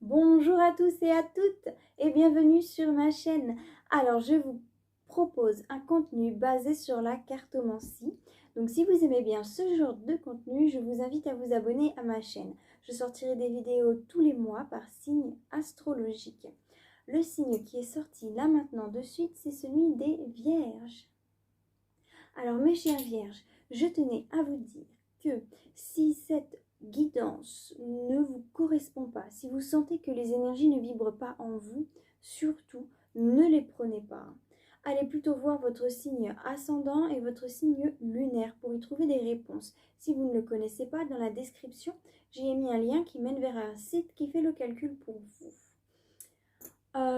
Bonjour à tous et à toutes et bienvenue sur ma chaîne. Alors je vous propose un contenu basé sur la cartomancie. Donc si vous aimez bien ce genre de contenu, je vous invite à vous abonner à ma chaîne. Je sortirai des vidéos tous les mois par signe astrologique. Le signe qui est sorti là maintenant de suite, c'est celui des Vierges. Alors mes chères Vierges, je tenais à vous dire que si cette guidance ne vous correspond pas, si vous sentez que les énergies ne vibrent pas en vous, surtout ne les prenez pas. Allez plutôt voir votre signe ascendant et votre signe lunaire pour y trouver des réponses. Si vous ne le connaissez pas, dans la description, j'ai mis un lien qui mène vers un site qui fait le calcul pour vous.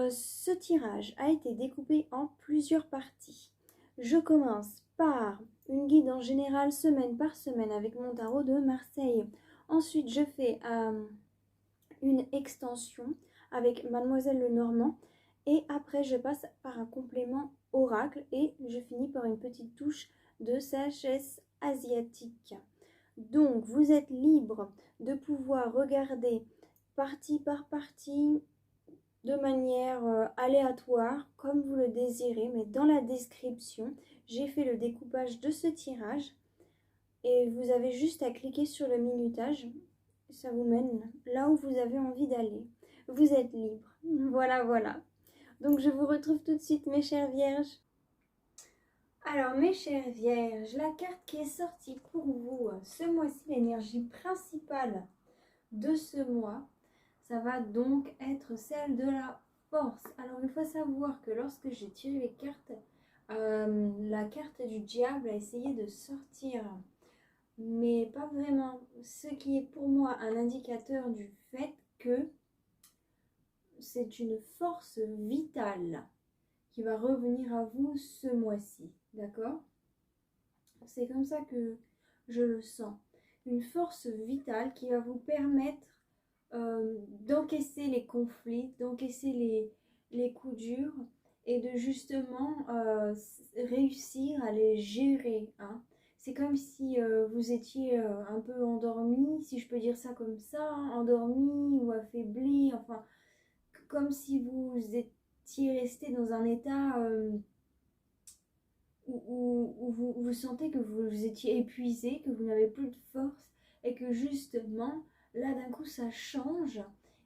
Ce tirage a été découpé en plusieurs parties. Je commence par une guide en général semaine par semaine avec mon tarot de Marseille. Ensuite, je fais une extension avec Mademoiselle Lenormand. Et après, je passe par un complément oracle et je finis par une petite touche de sagesse asiatique. Donc, vous êtes libre de pouvoir regarder partie par partie de manière aléatoire, comme vous le désirez, mais dans la description, j'ai fait le découpage de ce tirage et vous avez juste à cliquer sur le minutage. Ça vous mène là où vous avez envie d'aller. Vous êtes libre. Voilà, voilà. Donc, je vous retrouve tout de suite, mes chères vierges. Alors, mes chères vierges, la carte qui est sortie pour vous ce mois-ci, l'énergie principale de ce mois, ça va donc être celle de la force. Alors, il faut savoir que lorsque j'ai tiré les cartes, la carte du diable a essayé de sortir, mais pas vraiment. Ce qui est pour moi un indicateur du fait que c'est une force vitale qui va revenir à vous ce mois-ci, d'accord? C'est comme ça que je le sens. Une force vitale qui va vous permettre d'encaisser les conflits, d'encaisser les coups durs et de justement réussir à les gérer. Hein. C'est comme si vous étiez un peu endormi, si je peux dire ça comme ça, hein, endormi ou affaibli, enfin, comme si vous étiez resté dans un état où vous sentez que vous étiez épuisé, que vous n'avez plus de force et que justement, là d'un coup ça change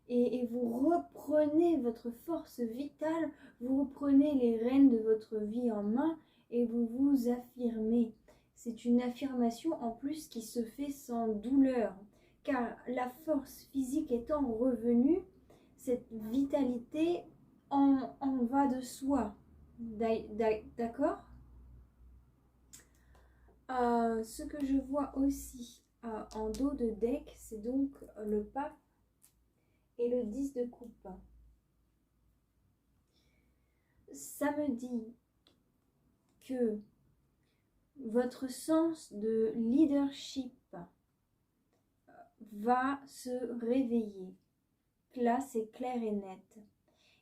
et vous reprenez votre force vitale, vous reprenez les rênes de votre vie en main et vous vous affirmez. C'est une affirmation en plus qui se fait sans douleur, car la force physique étant revenue, cette vitalité en va de soi. D'accord ? Ce que je vois aussi en dos de deck, c'est donc le pape et le 10 de coupe. Ça me dit que votre sens de leadership va se réveiller. Là, c'est clair et net.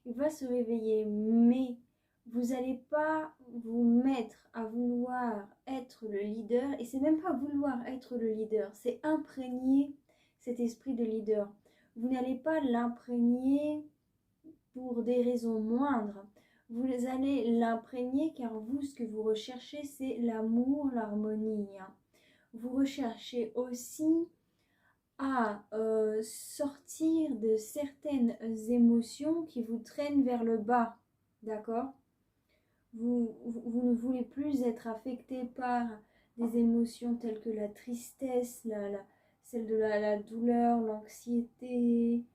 Il va se réveiller, mais vous n'allez pas vous mettre à vouloir être le leader, et c'est même pas vouloir être le leader, c'est imprégner cet esprit de leader. Vous n'allez pas l'imprégner pour des raisons moindres. Vous allez l'imprégner car vous, ce que vous recherchez, c'est l'amour, l'harmonie. Vous recherchez aussi à sortir de certaines émotions qui vous traînent vers le bas, d'accord? Vous ne voulez plus être affecté par des émotions telles que la tristesse, celle de la douleur, l'anxiété,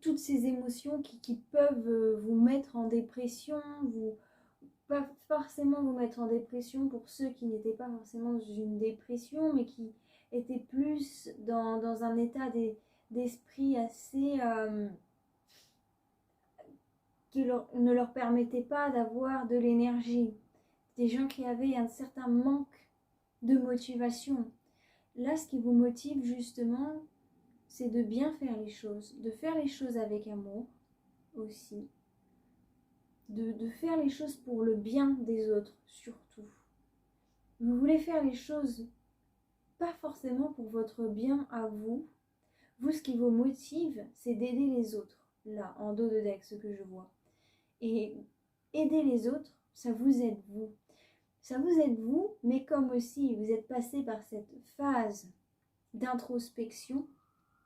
toutes ces émotions qui peuvent vous mettre en dépression, pas forcément vous mettre en dépression pour ceux qui n'étaient pas forcément dans une dépression, mais qui étaient plus dans un état d'esprit assez qui ne leur permettait pas d'avoir de l'énergie. Des gens qui avaient un certain manque de motivation. Là, ce qui vous motive justement, c'est de bien faire les choses, de faire les choses avec amour aussi, de faire les choses pour le bien des autres surtout. Vous voulez faire les choses pas forcément pour votre bien à vous. Vous, ce qui vous motive, c'est d'aider les autres. Là, en dos de deck, ce que je vois. Et aider les autres, ça vous aide vous. Ça vous aide vous, mais comme aussi vous êtes passé par cette phase d'introspection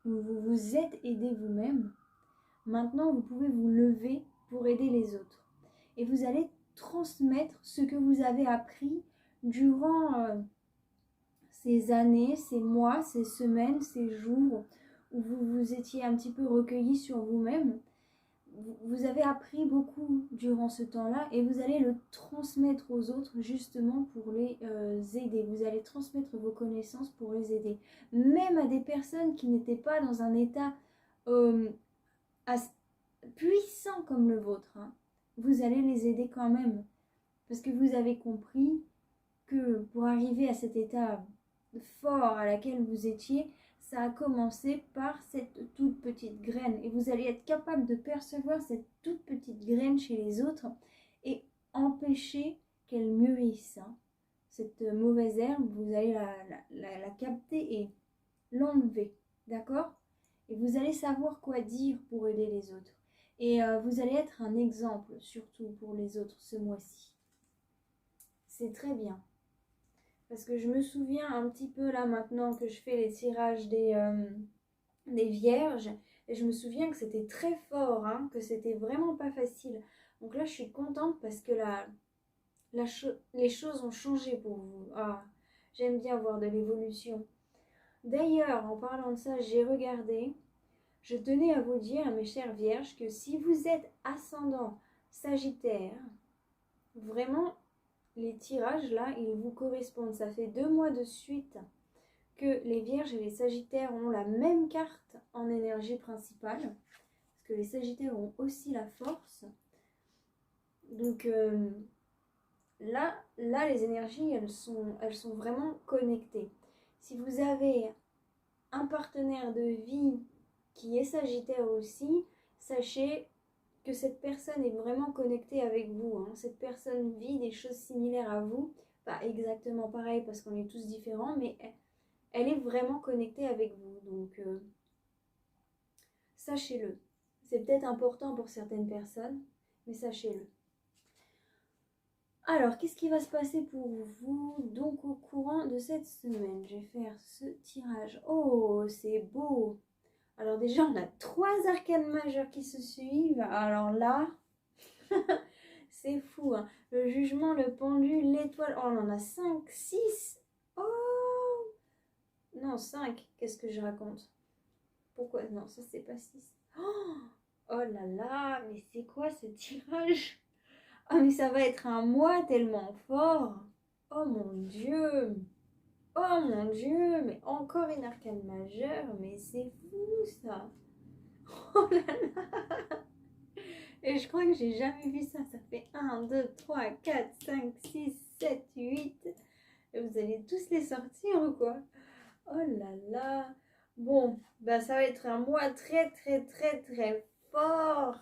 où vous vous êtes aidé vous-même, maintenant vous pouvez vous lever pour aider les autres. Et vous allez transmettre ce que vous avez appris durant ces années, ces mois, ces semaines, ces jours où vous vous étiez un petit peu recueilli sur vous-même. Vous avez appris beaucoup durant ce temps-là et vous allez le transmettre aux autres justement pour les aider. Vous allez transmettre vos connaissances pour les aider. Même à des personnes qui n'étaient pas dans un état puissant comme le vôtre. Hein. Vous allez les aider quand même. Parce que vous avez compris que pour arriver à cet état fort à laquelle vous étiez, ça a commencé par cette toute petite graine. Et vous allez être capable de percevoir cette toute petite graine chez les autres et empêcher qu'elle mûrisse. Hein. Cette mauvaise herbe, vous allez la capter et l'enlever. D'accord? Et vous allez savoir quoi dire pour aider les autres. Et vous allez être un exemple, surtout pour les autres ce mois-ci. C'est très bien. Parce que je me souviens un petit peu là maintenant que je fais les tirages des vierges. Et je me souviens que c'était très fort, hein, que c'était vraiment pas facile. Donc là, je suis contente parce que les choses ont changé pour vous. Ah, j'aime bien voir de l'évolution. D'ailleurs, en parlant de ça, j'ai regardé. Je tenais à vous dire, mes chères vierges, que si vous êtes ascendant Sagittaire, vraiment, les tirages là, ils vous correspondent. Ça fait 2 mois de suite que les vierges et les sagittaires ont la même carte en énergie principale. Parce que les sagittaires ont aussi la force. Donc là, les énergies, elles sont vraiment connectées. Si vous avez un partenaire de vie qui est sagittaire aussi, sachez que cette personne est vraiment connectée avec vous. Hein. Cette personne vit des choses similaires à vous. Pas exactement pareil parce qu'on est tous différents, mais elle est vraiment connectée avec vous. Donc, sachez-le. C'est peut-être important pour certaines personnes, mais sachez-le. Alors, qu'est-ce qui va se passer pour vous donc au courant de cette semaine? Je vais faire ce tirage. Oh, c'est beau! Alors déjà, on a 3 arcanes majeures qui se suivent. Alors là, c'est fou. Hein. Le jugement, le pendule, l'étoile. Oh, on en a 5, 6. Oh! Non, 5. Qu'est-ce que je raconte? Pourquoi? Non, ça, c'est pas 6. Oh là là, mais c'est quoi ce tirage? Ah, mais ça va être un mois tellement fort. Oh mon Dieu. Oh mon Dieu, mais encore une arcane majeure. Mais c'est fou ça. Oh là là. Et je crois que j'ai jamais vu ça. Ça fait 1, 2, 3, 4, 5, 6, 7, 8. Et vous allez tous les sortir ou quoi? Oh là là. Bon, ben ça va être un mois très fort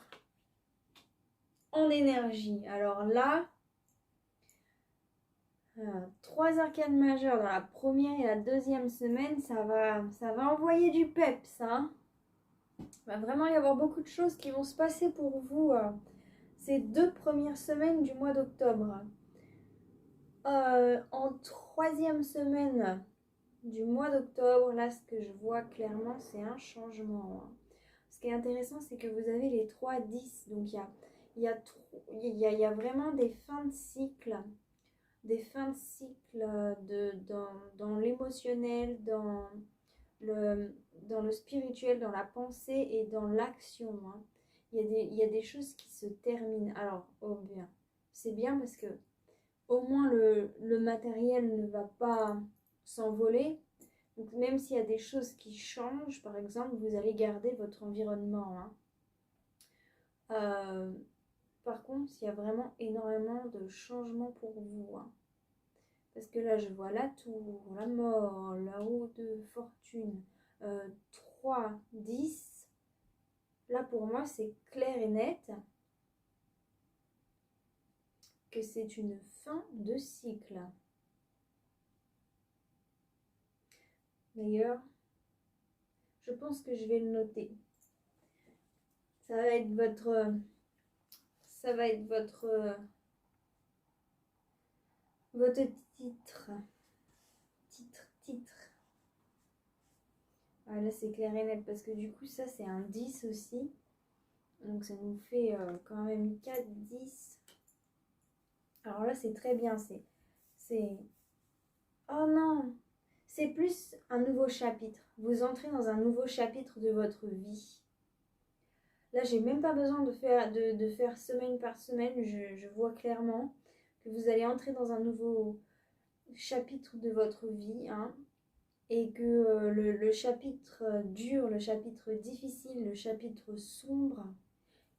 en énergie. Alors là, 3 arcanes majeures dans la première et la deuxième semaine, ça va envoyer du peps, hein. Il va vraiment y avoir beaucoup de choses qui vont se passer pour vous ces 2 premières semaines du mois d'octobre. En 3e semaine du mois d'octobre, là, ce que je vois clairement, c'est un changement. Hein. Ce qui est intéressant, c'est que vous avez les 3-10. Donc, il y a vraiment des fins de cycle. Des fins de cycle dans l'émotionnel, dans le spirituel, dans la pensée et dans l'action. Hein. Il y a des choses qui se terminent. Alors, oh bien, c'est bien parce que au moins le matériel ne va pas s'envoler. Donc même s'il y a des choses qui changent, par exemple, vous allez garder votre environnement. Hein. Par contre, il y a vraiment énormément de changements pour vous. Hein. Parce que là, je vois la tour, la mort, la roue de fortune, 3, 10. Là, pour moi, c'est clair et net que c'est une fin de cycle. D'ailleurs, je pense que je vais le noter. Ça va être votre... Ça va être votre titre. Titre. Ah, là, c'est clair et net parce que du coup, ça, c'est un 10 aussi. Donc, ça nous fait quand même 4, 10. Alors là, c'est très bien. C'est... Oh non! C'est plus un nouveau chapitre. Vous entrez dans un nouveau chapitre de votre vie. Là, j'ai même pas besoin de faire semaine par semaine. Je vois clairement que vous allez entrer dans un nouveau chapitre de votre vie, hein, et que le chapitre dur, le chapitre difficile, le chapitre sombre,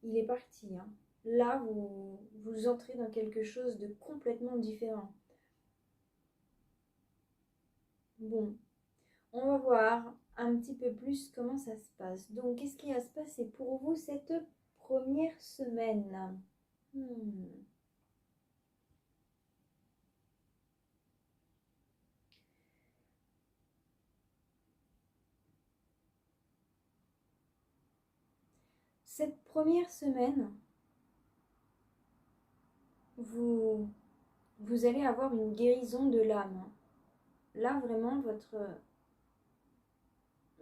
il est parti, hein. Là, vous entrez dans quelque chose de complètement différent. Bon, on va voir un petit peu plus comment ça se passe. Donc, qu'est-ce qui va se passer pour vous cette première semaine? Cette première semaine, vous allez avoir une guérison de l'âme. Là, vraiment,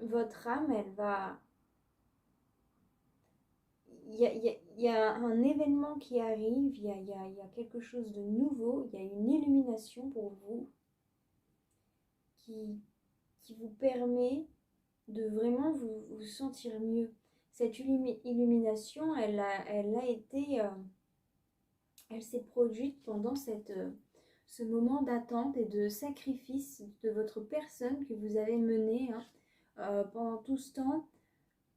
votre âme, elle va... Il y a un événement qui arrive, il y a quelque chose de nouveau, il y a une illumination pour vous qui, qui vous permet de vraiment vous sentir mieux. Cette illumination, elle a été... elle s'est produite pendant ce moment d'attente et de sacrifice de votre personne que vous avez mené, hein. Pendant tout ce temps,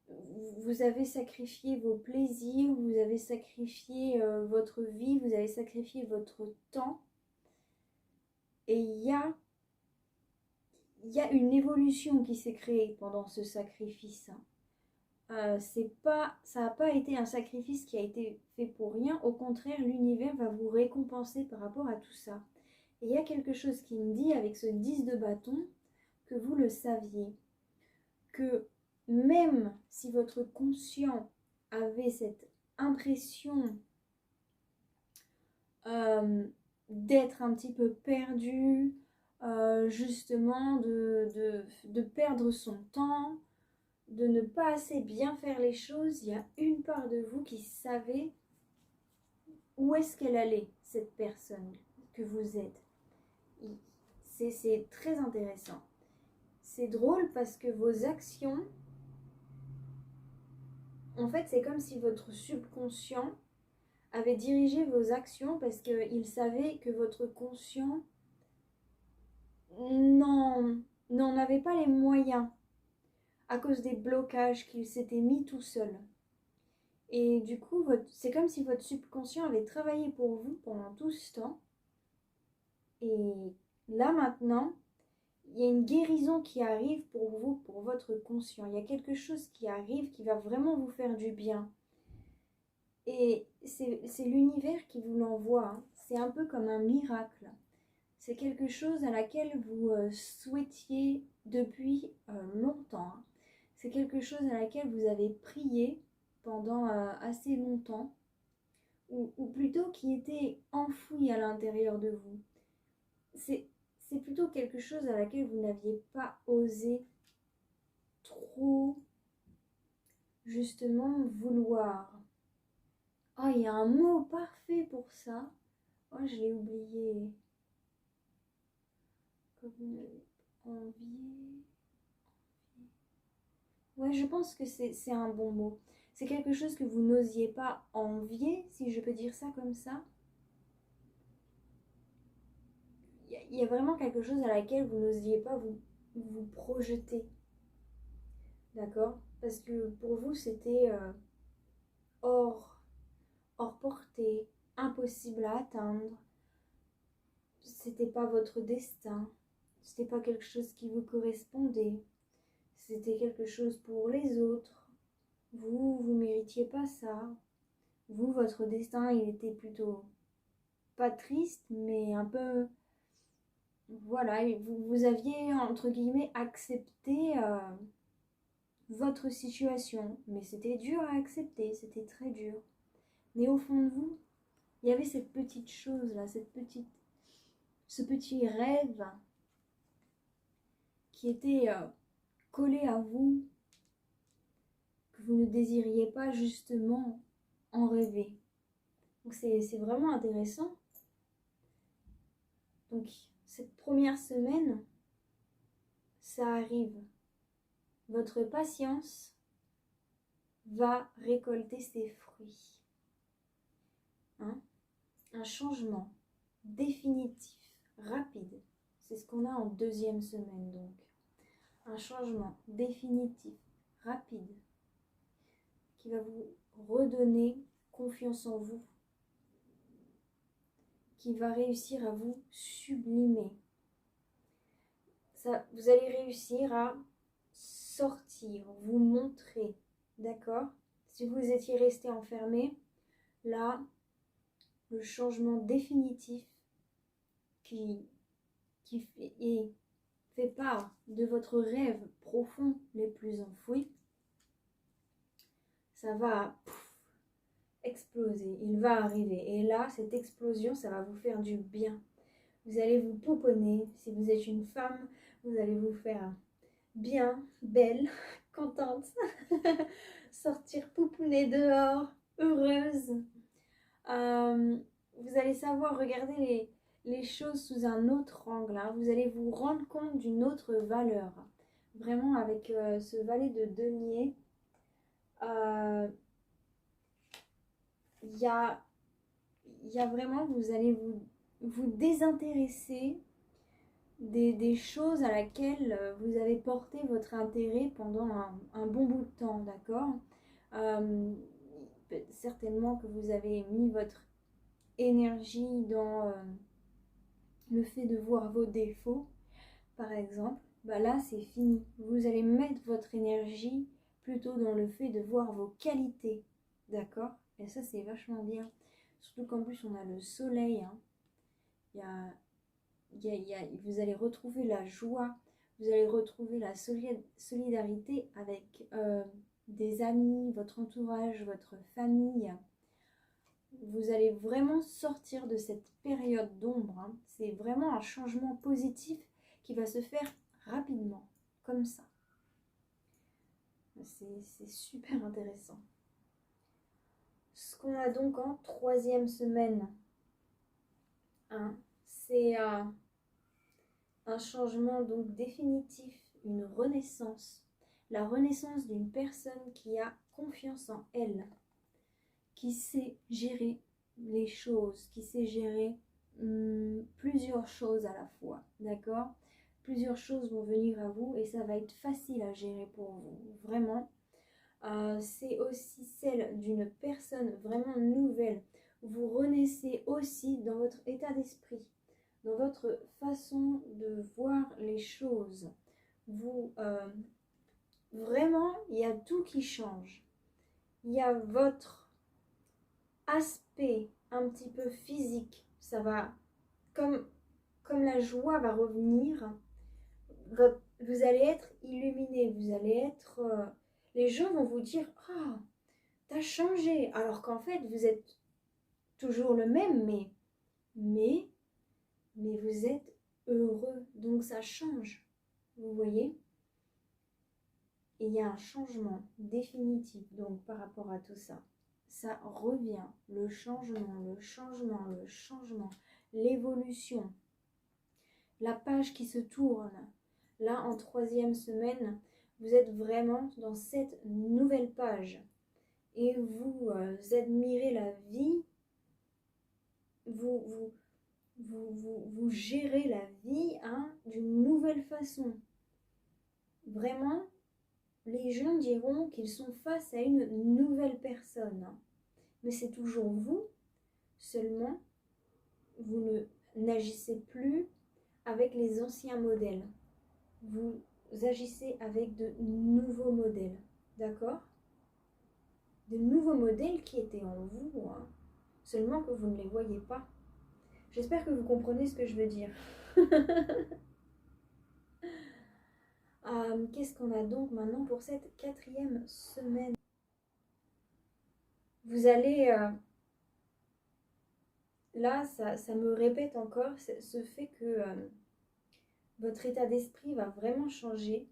vous avez sacrifié vos plaisirs, vous avez sacrifié votre vie, vous avez sacrifié votre temps. Et il y a une évolution qui s'est créée pendant ce sacrifice, hein. Ça n'a pas été un sacrifice qui a été fait pour rien. Au contraire, l'univers va vous récompenser par rapport à tout ça. Et il y a quelque chose qui me dit avec ce 10 de bâton que vous le saviez. Que même si votre conscient avait cette impression d'être un petit peu perdu, justement de perdre son temps, de ne pas assez bien faire les choses, il y a une part de vous qui savait où est-ce qu'elle allait, cette personne que vous êtes. C'est très intéressant. C'est drôle parce que vos actions, en fait, c'est comme si votre subconscient avait dirigé vos actions parce qu'il savait que votre conscient n'en avait pas les moyens à cause des blocages qu'il s'était mis tout seul. Et du coup, c'est comme si votre subconscient avait travaillé pour vous pendant tout ce temps. Et là maintenant, il y a une guérison qui arrive pour vous, pour votre conscient. Il y a quelque chose qui arrive qui va vraiment vous faire du bien. Et c'est l'univers qui vous l'envoie, hein. C'est un peu comme un miracle. C'est quelque chose à laquelle vous souhaitiez depuis longtemps, hein. C'est quelque chose à laquelle vous avez prié pendant assez longtemps, ou plutôt qui était enfoui à l'intérieur de vous. C'est plutôt quelque chose à laquelle vous n'aviez pas osé trop, justement, vouloir. Oh, il y a un mot parfait pour ça. Oh, je l'ai oublié. Envier. Ouais, je pense que c'est un bon mot. C'est quelque chose que vous n'osiez pas envier, si je peux dire ça comme ça. Il y a vraiment quelque chose à laquelle vous n'osiez pas vous projeter. D'accord? Parce que pour vous, c'était hors, hors portée, impossible à atteindre. C'était pas votre destin. C'était pas quelque chose qui vous correspondait. C'était quelque chose pour les autres. Vous méritiez pas ça. Vous, votre destin, il était plutôt pas triste, mais un peu voilà, vous aviez, entre guillemets, accepté votre situation. Mais c'était dur à accepter, c'était très dur. Mais au fond de vous, il y avait cette petite chose-là, ce petit rêve qui était collé à vous, que vous ne désiriez pas justement en rêver. Donc c'est vraiment intéressant. Donc cette première semaine, ça arrive. Votre patience va récolter ses fruits. Hein? Un changement définitif, rapide. C'est ce qu'on a en deuxième semaine donc. Un changement définitif, rapide, qui va vous redonner confiance en vous, qui va réussir à vous sublimer. Ça, vous allez réussir à sortir, vous montrer, d'accord? Si vous étiez resté enfermé, là, le changement définitif qui fait part de votre rêve profond les plus enfouis, ça va exploser, il va arriver. Et là, cette explosion, ça va vous faire du bien. Vous allez vous pouponner. Si vous êtes une femme, vous allez vous faire bien, belle, contente. Sortir pouponner dehors, heureuse. Vous allez savoir regarder les choses sous un autre angle. Hein. Vous allez vous rendre compte d'une autre valeur. Vraiment, avec ce valet de denier, il y a vraiment, vous allez vous désintéresser des choses à laquelle vous avez porté votre intérêt pendant un bon bout de temps, d'accord? Certainement que vous avez mis votre énergie dans le fait de voir vos défauts, par exemple. Bah là, c'est fini. Vous allez mettre votre énergie plutôt dans le fait de voir vos qualités, d'accord? Et ça, c'est vachement bien. Surtout qu'en plus, on a le soleil. Hein. Vous allez retrouver la joie, vous allez retrouver la solidarité avec des amis, votre entourage, votre famille. Vous allez vraiment sortir de cette période d'ombre. Hein. C'est vraiment un changement positif qui va se faire rapidement, comme ça. C'est super intéressant. Ce qu'on a donc en troisième semaine, hein, c'est un changement donc définitif, une renaissance. La renaissance d'une personne qui a confiance en elle, qui sait gérer les choses, qui sait gérer plusieurs choses à la fois, d'accord? Plusieurs choses vont venir à vous et ça va être facile à gérer pour vous, vraiment. C'est aussi celle d'une personne vraiment nouvelle. Vous renaissez aussi dans votre état d'esprit, dans votre façon de voir les choses. Vraiment, il y a tout qui change. Il y a votre aspect un petit peu physique. Ça va, comme la joie va revenir, vous allez être illuminé. Vous allez être... les gens vont vous dire « Ah, t'as changé !» Alors qu'en fait, vous êtes toujours le même, mais vous êtes heureux, donc ça change, vous voyez? Et il y a un changement définitif, donc par rapport à tout ça. Ça revient, le changement, l'évolution, la page qui se tourne. Là, en troisième semaine, vous êtes vraiment dans cette nouvelle page. Et vous admirez la vie, vous gérez la vie hein, d'une nouvelle façon. Vraiment, les gens diront qu'ils sont face à une nouvelle personne. Hein. Mais c'est toujours vous, seulement vous n'agissez plus avec les anciens modèles. Vous agissez avec de nouveaux modèles. D'accord? De nouveaux modèles qui étaient en vous, hein, seulement que vous ne les voyez pas. J'espère que vous comprenez ce que je veux dire. Qu'est-ce qu'on a donc maintenant pour cette 4e semaine? Vous allez... là, ça me répète encore ce fait que votre état d'esprit va vraiment changer.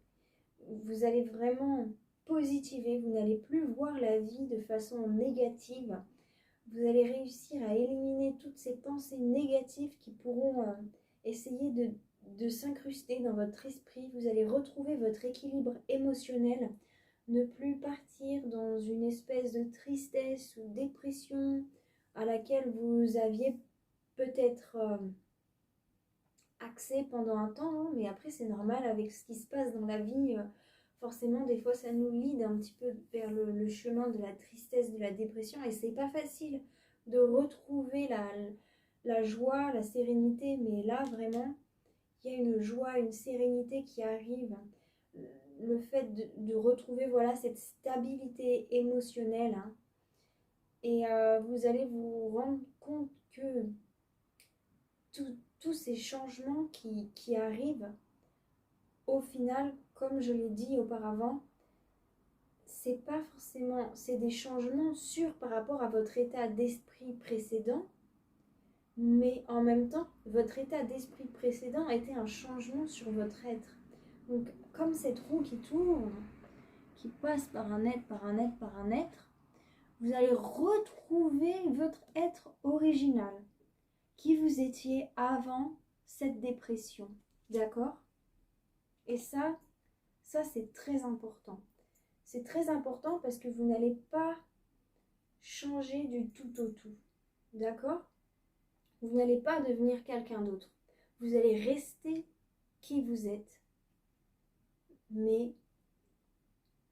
Vous allez vraiment positiver. Vous n'allez plus voir la vie de façon négative. Vous allez réussir à éliminer toutes ces pensées négatives qui pourront essayer de s'incruster dans votre esprit. Vous allez retrouver votre équilibre émotionnel, ne plus partir dans une espèce de tristesse ou dépression à laquelle vous aviez peut-être accès pendant un temps, hein, mais après c'est normal avec ce qui se passe dans la vie. Forcément, des fois, ça nous guide un petit peu vers le chemin de la tristesse, de la dépression, et c'est pas facile de retrouver la joie, la sérénité, mais là, vraiment, il y a une joie, une sérénité qui arrive. Le fait de retrouver, voilà, cette stabilité émotionnelle, hein, et vous allez vous rendre compte que tous ces changements qui arrivent, au final, comme je l'ai dit auparavant, c'est pas forcément, c'est des changements sûrs par rapport à votre état d'esprit précédent, mais en même temps, votre état d'esprit précédent était un changement sur votre être. Donc, comme cette roue qui tourne, qui passe par un être, par un être, par un être, vous allez retrouver votre être original, qui vous étiez avant cette dépression. D'accord? Et ça c'est très important. C'est très important parce que vous n'allez pas changer du tout au tout. D'accord? Vous n'allez pas devenir quelqu'un d'autre. Vous allez rester qui vous êtes. Mais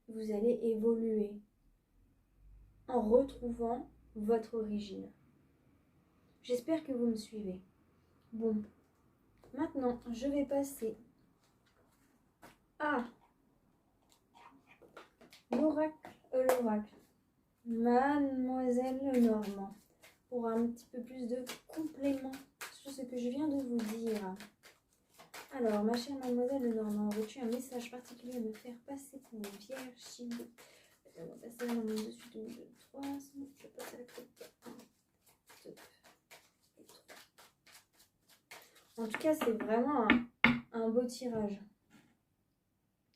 vous allez évoluer en retrouvant votre origine. J'espère que vous me suivez. Bon, maintenant, je vais passer à l'oracle. Mademoiselle Lenormand, pour un petit peu plus de complément sur ce que je viens de vous dire. Alors, ma chère Mademoiselle Lenormand, aurais-tu un message particulier à me faire passer pour une vierge? On va passer la main dessus, 2, 3, je vais passer la crypte. 1, 2 et 3. En tout cas, c'est vraiment un beau tirage.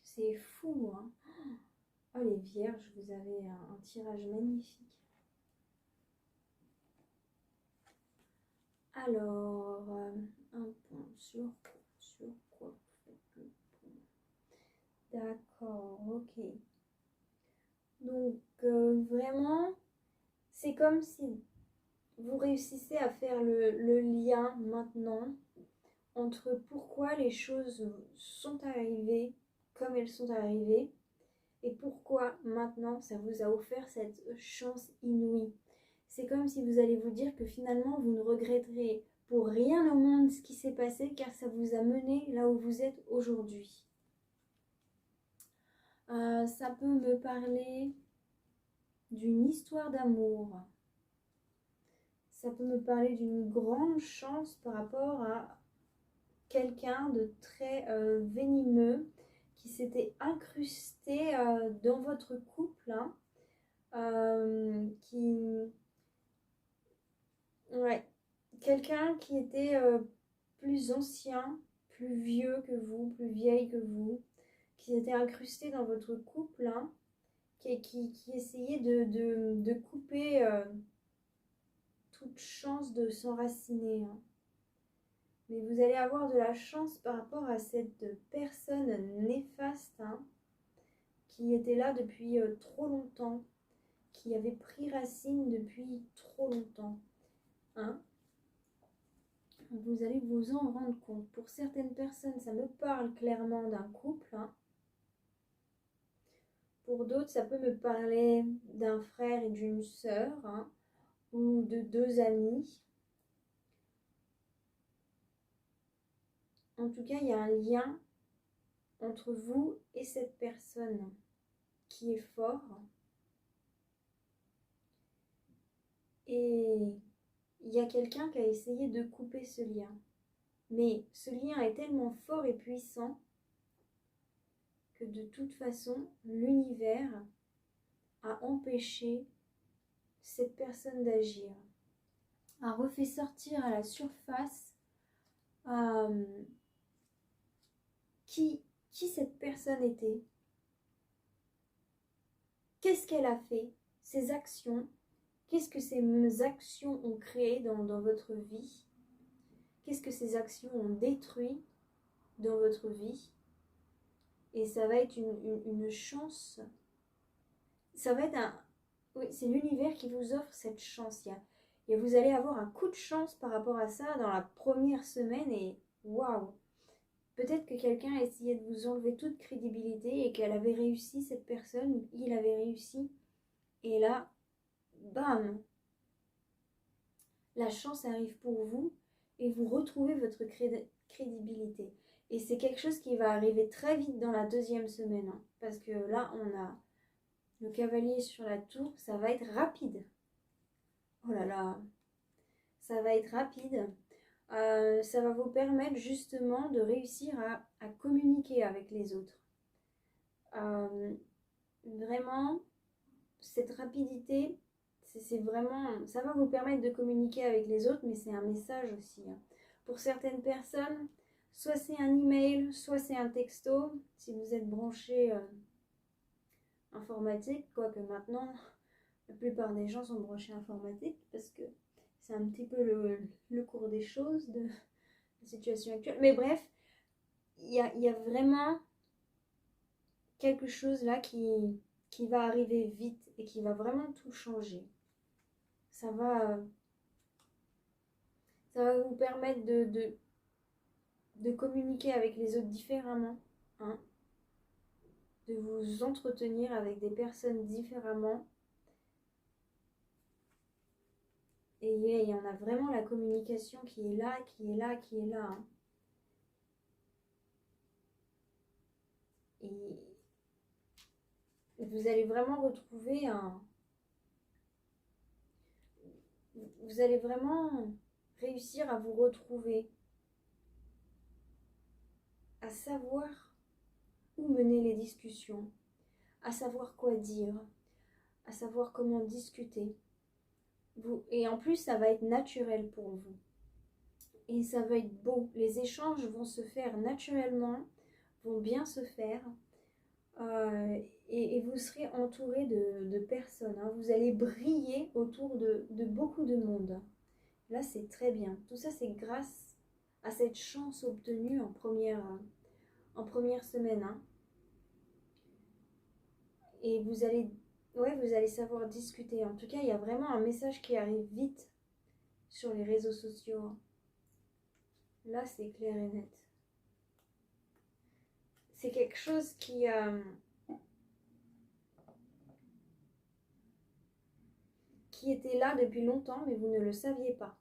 C'est fou, hein? Oh, les vierges, vous avez un tirage magnifique. Alors, un point sur quoi vous faites le point? D'accord, ok. Donc, vraiment, c'est comme si vous réussissez à faire le lien maintenant entre pourquoi les choses sont arrivées comme elles sont arrivées et pourquoi maintenant ça vous a offert cette chance inouïe. C'est comme si vous allez vous dire que finalement vous ne regretterez pour rien au monde ce qui s'est passé car ça vous a mené là où vous êtes aujourd'hui. Ça peut me parler d'une histoire d'amour. Ça peut me parler d'une grande chance par rapport à quelqu'un de très venimeux qui s'était incrusté dans votre couple, hein, ouais, quelqu'un qui était plus ancien, plus vieux que vous, plus vieille que vous, qui s'était incrusté dans votre couple, hein, qui essayait de couper toute chance de s'enraciner, hein. Mais vous allez avoir de la chance par rapport à cette personne néfaste, hein, qui était là depuis trop longtemps, qui avait pris racine depuis trop longtemps, hein. Vous allez vous en rendre compte. Pour certaines personnes, ça me parle clairement d'un couple, hein. Pour d'autres, ça peut me parler d'un frère et d'une sœur, hein, ou de 2 amis. En tout cas, il y a un lien entre vous et cette personne qui est fort. Et il y a quelqu'un qui a essayé de couper ce lien. Mais ce lien est tellement fort et puissant que de toute façon, l'univers a empêché cette personne d'agir, a refait sortir à la surface qui cette personne était, qu'est-ce qu'elle a fait, ses actions, qu'est-ce que ces actions ont créé dans votre vie, qu'est-ce que ces actions ont détruit dans votre vie. Et ça va être une chance, ça va être oui, c'est l'univers qui vous offre cette chance. Et vous allez avoir un coup de chance par rapport à ça dans la première semaine et waouh! Peut-être que quelqu'un a essayé de vous enlever toute crédibilité et qu'elle avait réussi, cette personne, il avait réussi. Et là, bam! La chance arrive pour vous et vous retrouvez votre crédibilité. Et c'est quelque chose qui va arriver très vite dans la deuxième semaine. Hein, parce que là, on a le cavalier sur la tour, ça va être rapide. Oh là là, ça va être rapide. Ça va vous permettre justement de réussir à communiquer avec les autres. Vraiment, cette rapidité, c'est vraiment, ça va vous permettre de communiquer avec les autres, mais c'est un message aussi. Hein. Pour certaines personnes, soit c'est un email, soit c'est un texto, si vous êtes branché informatique, quoique maintenant, la plupart des gens sont branchés informatique, parce que c'est un petit peu le cours des choses de la situation actuelle. Mais bref, il y a vraiment quelque chose là qui va arriver vite et qui va vraiment tout changer. Ça va vous permettre de communiquer avec les autres différemment, hein, de vous entretenir avec des personnes différemment. Et il y en a vraiment la communication qui est là, qui est là, qui est là. Hein. Et vous allez vraiment retrouver vous allez vraiment réussir à vous retrouver, à savoir où mener les discussions, à savoir quoi dire, à savoir comment discuter. Et en plus, ça va être naturel pour vous. Et ça va être beau. Les échanges vont se faire naturellement, vont bien se faire. Et vous serez entouré de personnes. Hein. Vous allez briller autour de beaucoup de monde. Là, c'est très bien. Tout ça, c'est grâce à cette chance obtenue en première semaine. Hein. Et vous allez savoir discuter. En tout cas, il y a vraiment un message qui arrive vite sur les réseaux sociaux. Là, c'est clair et net. C'est quelque chose qui était là depuis longtemps, mais vous ne le saviez pas.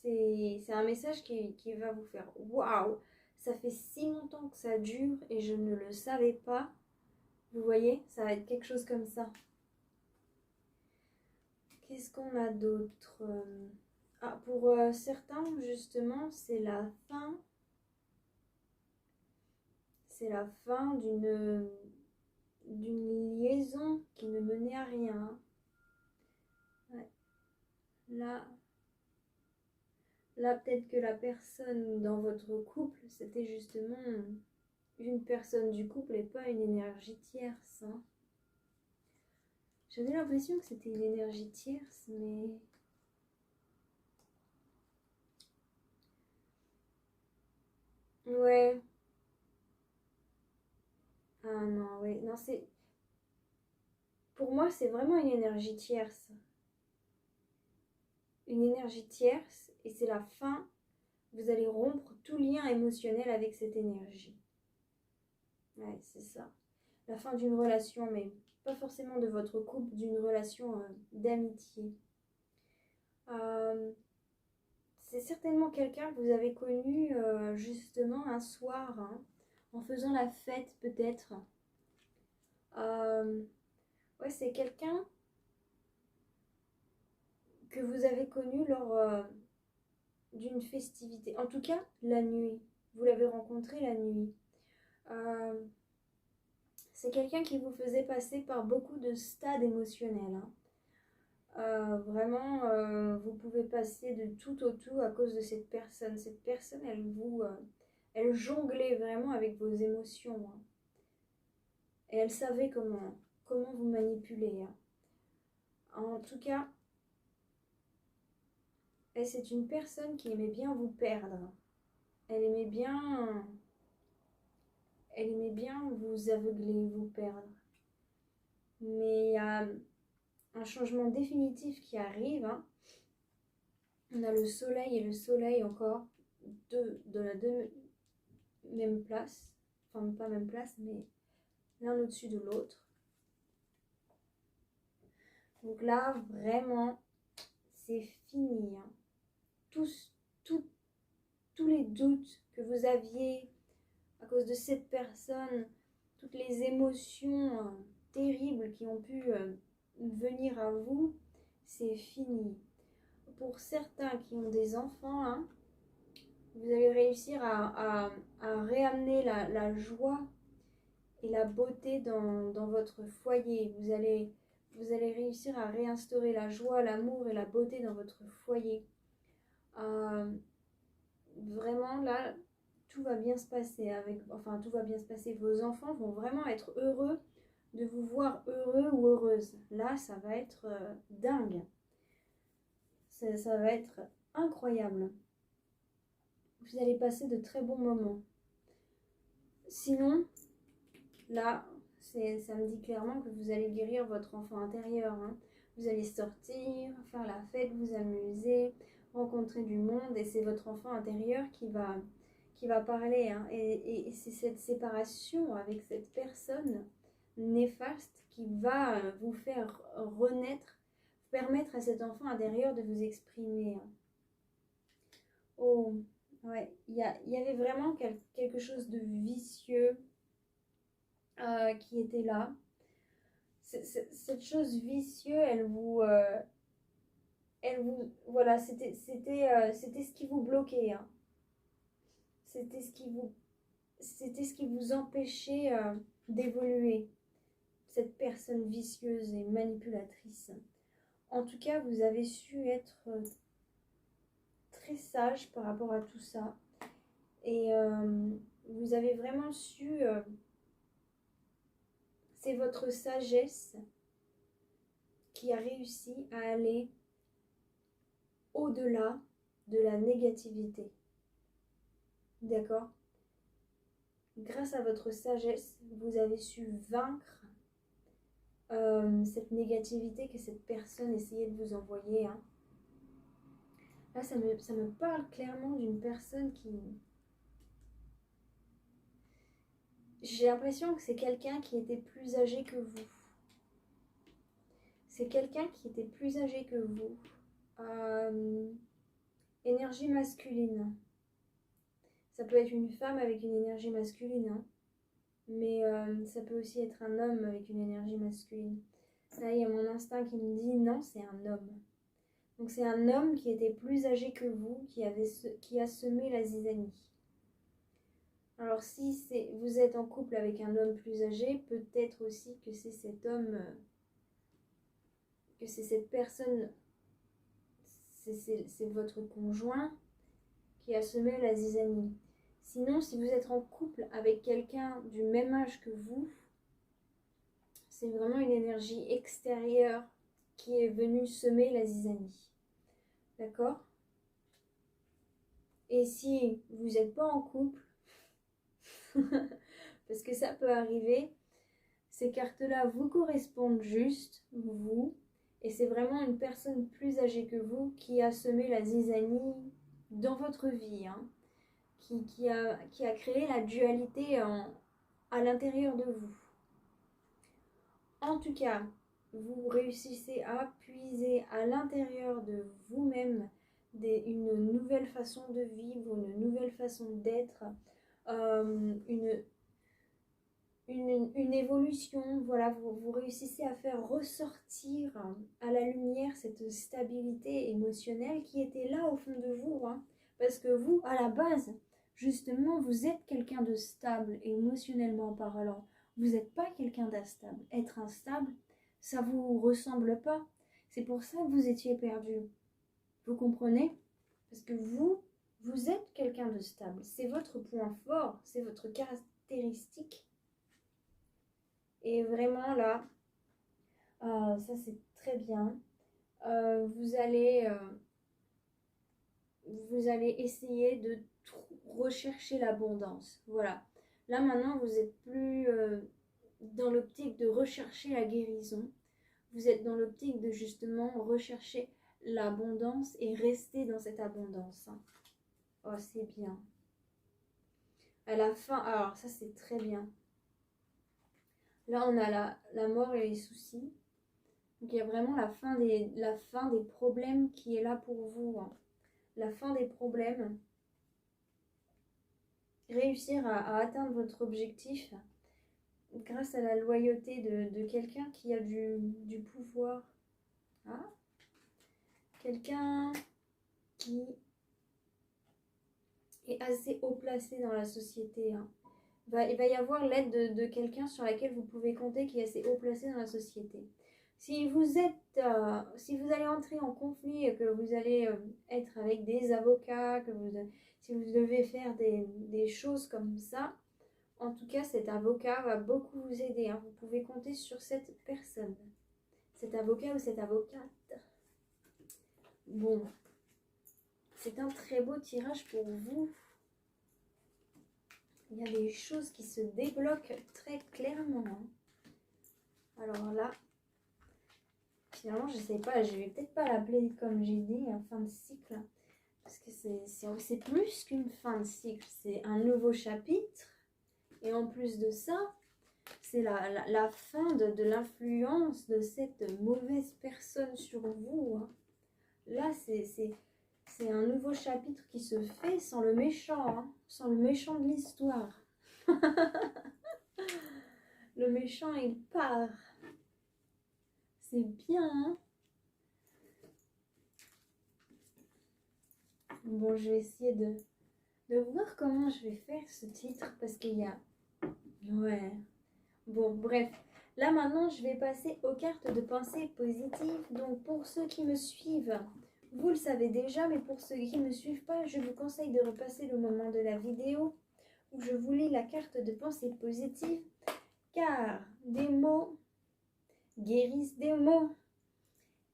C'est un message qui va vous faire waouh, ça fait si longtemps que ça dure et je ne le savais pas. Vous voyez, ça va être quelque chose comme ça. Qu'est-ce qu'on a d'autre? Pour certains, justement, c'est la fin. C'est la fin d'une liaison qui ne menait à rien. Ouais. Là, peut-être que la personne dans votre couple, c'était justement une personne du couple et pas une énergie tierce. Hein. J'avais l'impression que c'était une énergie tierce, mais... Ouais. Ah non, ouais. Non, c'est... Pour moi, c'est vraiment une énergie tierce. Une énergie tierce, et c'est la fin. Vous allez rompre tout lien émotionnel avec cette énergie. Ouais, c'est ça. La fin d'une relation, mais pas forcément de votre couple, d'une relation d'amitié. C'est certainement quelqu'un que vous avez connu justement un soir, hein, en faisant la fête peut-être. Ouais, c'est quelqu'un que vous avez connu lors d'une festivité. En tout cas, la nuit. Vous l'avez rencontré la nuit. C'est quelqu'un qui vous faisait passer par beaucoup de stades émotionnels. Hein. Vraiment, vous pouvez passer de tout au tout à cause de cette personne. Cette personne, elle jonglait vraiment avec vos émotions. Hein. Et elle savait comment vous manipuler. Hein. En tout cas, c'est une personne qui aimait bien vous perdre. Elle aimait bien, elle aimait bien vous aveugler, vous perdre. Mais il y a un changement définitif qui arrive. Hein. On a le soleil et le soleil encore de la même place. Enfin, pas même place, mais l'un au-dessus de l'autre. Donc là, vraiment, c'est fini. Hein. Tous les doutes que vous aviez à cause de cette personne, toutes les émotions terribles qui ont pu venir à vous, c'est fini. Pour certains qui ont des enfants, hein, vous allez réussir à réamener la joie et la beauté dans votre foyer. Vous allez réussir à réinstaurer la joie, l'amour et la beauté dans votre foyer. Vraiment là, tout va bien se passer tout va bien se passer. Vos enfants vont vraiment être heureux de vous voir heureux ou heureuse. Là, ça va être dingue. Ça va être incroyable. Vous allez passer de très bons moments. Sinon, là, ça me dit clairement que vous allez guérir votre enfant intérieur. Hein. Vous allez sortir, faire la fête, vous amuser, rencontrer du monde, et c'est votre enfant intérieur qui va parler. Hein. Et c'est cette séparation avec cette personne néfaste qui va vous faire renaître, permettre à cet enfant intérieur de vous exprimer. Hein. Oh, ouais, il y avait vraiment quelque chose de vicieux qui était là. Cette chose vicieuse, voilà, c'était ce qui vous bloquait. Hein. C'était ce qui vous empêchait d'évoluer. Cette personne vicieuse et manipulatrice. En tout cas, vous avez su être très sage par rapport à tout ça. Et vous avez vraiment su... c'est votre sagesse qui a réussi à aller au-delà de la négativité. D'accord ? Grâce à votre sagesse, vous avez su vaincre cette négativité que cette personne essayait de vous envoyer. Hein. Là, ça me parle clairement d'une personne qui... J'ai l'impression que c'est quelqu'un qui était plus âgé que vous. C'est quelqu'un qui était plus âgé que vous. Énergie masculine. Ça peut être une femme avec une énergie masculine, hein. Mais ça peut aussi être un homme avec une énergie masculine. Là, il y a mon instinct qui me dit non, c'est un homme. Donc c'est un homme qui était plus âgé que vous, qui a semé la zizanie. Alors si vous êtes en couple avec un homme plus âgé, peut-être aussi que c'est cet homme, que c'est cette personne, c'est votre conjoint qui a semé la zizanie. Sinon, si vous êtes en couple avec quelqu'un du même âge que vous, c'est vraiment une énergie extérieure qui est venue semer la zizanie. D'accord ? Et si vous n'êtes pas en couple, parce que ça peut arriver, ces cartes-là vous correspondent juste, vous, et c'est vraiment une personne plus âgée que vous qui a semé la zizanie dans votre vie, hein, qui a créé la dualité à l'intérieur de vous. En tout cas, vous réussissez à puiser à l'intérieur de vous-même une nouvelle façon de vivre, une nouvelle façon d'être, une évolution. Voilà, vous réussissez à faire ressortir à la lumière cette stabilité émotionnelle qui était là au fond de vous, hein, Parce que vous, à la base, justement, vous êtes quelqu'un de stable émotionnellement parlant. Vous n'êtes pas quelqu'un d'instable. Être instable, ça vous ressemble pas. C'est pour ça que vous étiez perdu. Vous comprenez? Parce que vous êtes quelqu'un de stable. C'est votre point fort, c'est votre caractéristique. Et vraiment là, ça c'est très bien. Vous allez essayer de rechercher l'abondance. Voilà. Là maintenant, vous n'êtes plus dans l'optique de rechercher la guérison. Vous êtes dans l'optique de justement rechercher l'abondance et rester dans cette abondance. Oh, c'est bien. À la fin, alors ça c'est très bien. Là, on a la mort et les soucis. Donc il y a vraiment la fin des problèmes qui est là pour vous. La fin des problèmes. Réussir à atteindre votre objectif grâce à la loyauté de quelqu'un qui a du pouvoir. Hein? Quelqu'un qui est assez haut placé dans la société. Hein. Il va y avoir l'aide de quelqu'un sur laquelle vous pouvez compter qui est assez haut placé dans la société. Si vous allez entrer en conflit, que vous allez être avec des avocats, si vous devez faire des choses comme ça, en tout cas, cet avocat va beaucoup vous aider. Hein. Vous pouvez compter sur cette personne, cet avocat ou cette avocate. Bon, c'est un très beau tirage pour vous. Il y a des choses qui se débloquent très clairement. Hein. Alors là, finalement, je ne sais pas, je vais peut-être pas l'appeler comme j'ai dit, fin de cycle. Parce que c'est plus qu'une fin de cycle, c'est un nouveau chapitre. Et en plus de ça, c'est la fin de l'influence de cette mauvaise personne sur vous. Hein. Là, c'est un nouveau chapitre qui se fait sans le méchant, hein, sans le méchant de l'histoire. Le méchant, il part. C'est bien, hein? Bon, je vais essayer de voir comment je vais faire ce titre, parce qu'il y a... Ouais. Bon, bref. Là, maintenant, je vais passer aux cartes de pensée positive. Donc, pour ceux qui me suivent, vous le savez déjà, mais pour ceux qui ne me suivent pas, je vous conseille de repasser le moment de la vidéo où je vous lis la carte de pensée positive, car des mots guérissent des mots.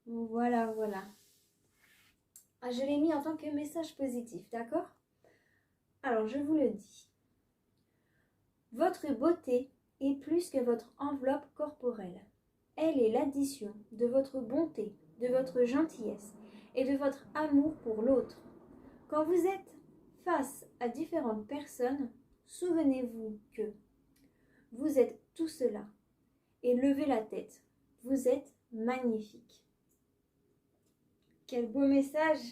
Voilà, voilà. Ah, je l'ai mis en tant que message positif, d'accord? Alors, je vous le dis. Votre beauté est plus que votre enveloppe corporelle. Elle est l'addition de votre bonté, de votre gentillesse et de votre amour pour l'autre. Quand vous êtes face à différentes personnes, souvenez-vous que vous êtes tout cela et levez la tête. Vous êtes magnifique. Quel beau message!